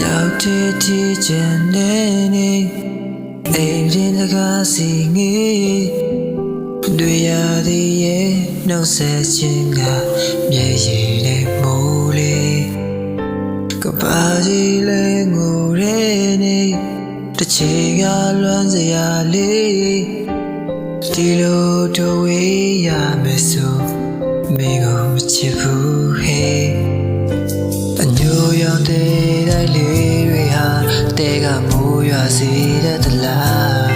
ရောက်တဲ့ဒီချင်နေနေအိမ်ရင်တကားစီငေးတွေ့ရသည်ရဲ့နှုတ်ဆက်ခြင်းကမျက်ရည်နဲ့မိုးလေးကဘာကြီးလဲငိုရဲနေတစ်ချေကလွမ်းစရာလေးဒီလိုတို့ဝေးရမယ်ဆိုမိကိုမချစ်ဘူးဟဲ့အညိုရောက်တဲ့တိုင်းလေးတွေဟာတဲကမိုးရွာစေတတ်သလား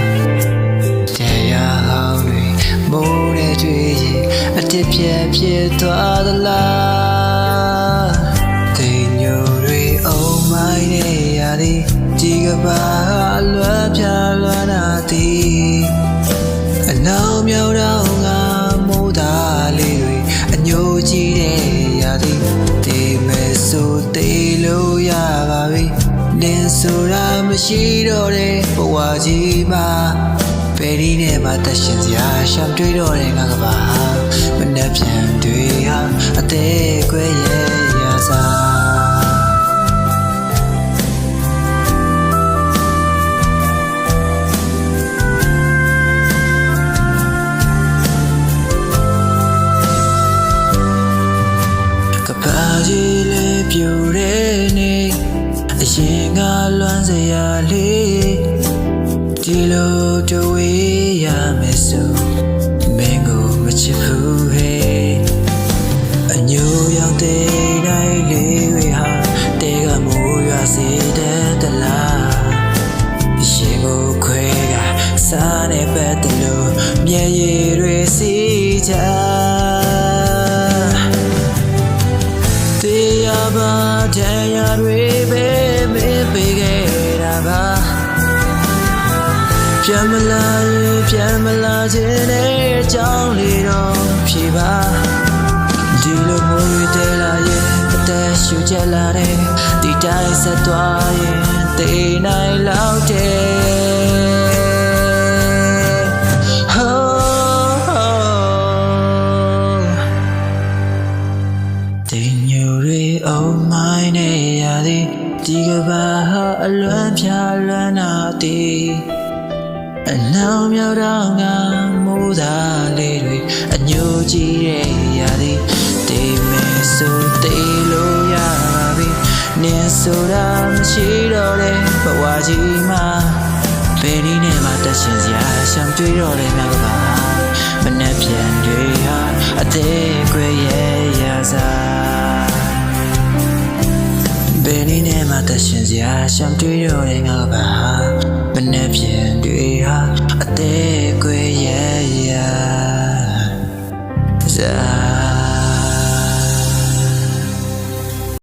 တရားဟောင်းတွေမိုးနဲ့တွေ့ရင်အတစ်ပြက်ဖြစ်သွားသလားတိမ်ညိုတွေအုံမိုင်းနဲ့ရသည်ဒီကဘာလွမ်းပြလွမ်းတာသည်အနောင်မြောက်တော့ငါမိုးသားလေးတွေအညိုကြီးတဲ့ရသည်ဒီမဲ့ဆိုသေးလို့ရပါပြီနင်ဆိုတာမရှိတော့တဲ့ဘဝကြီးမှာဘယ်ဒီနဲ့မှတရှင်စရာရှမ်းတွေးတော့တဲ့ငါကပါမနှက်ပြန်တွေဟာအသေးကွဲရဲ့ရစားကြီးလေးပြူရဲနေအရင်ကလွမ်းစရာလေးဒီလိုတွေ့ဝေးရမယ်ဆိုမင်းကိုမချစ်ဘူးဟဲ့အညိုရောက်တဲ့တိုင်းလေးတွေဟာတဲကမိုးရွာစေတဲ့တလားရှင်ကိုခွဲကစားနေပဲတလို့မျက်ရည်တွေစီးချဘာတရားတွေပဲမေးပေးခဲ့တာပါပြန်မလာရင်ပြန်မလာခြင်းနဲ့အကြောင်းလေးတော့ဖြေပါဒီလိုမိုးတွေတဲလာရင်အသက်ရှူချက်လာတယ်ဒီတိုင်းဆက်သွားရင်တေးနိုင်လောက်တယ်Oh my နဲ့ရသည်ဒီကဘာဟာအလွမ်းဖြာလွမ်းနာသည်အနောင်မြောက်တော့ငါမိုးသားလေးတွေအညိုကြီးရဲ့ရသည်တေးမယ်ဆိုသေးလို့ရပါပြီနင်ဆိုတာမရှိတော့တဲ့ဘဝကြီးမှာဘယ်နည်းနဲ့မှတရှင်စရာရှမ်းတွေးတော့တဲ့ငါကပါမနှက်ပြန်တွေဟာအသေးကွဲရဲ့ရစားဘယ်နည်းနဲ့မှတရှင်စရာရှမ်းတွေးတော့တဲ့ငါကပါမနှက်ပြန်တွေဟာအသေး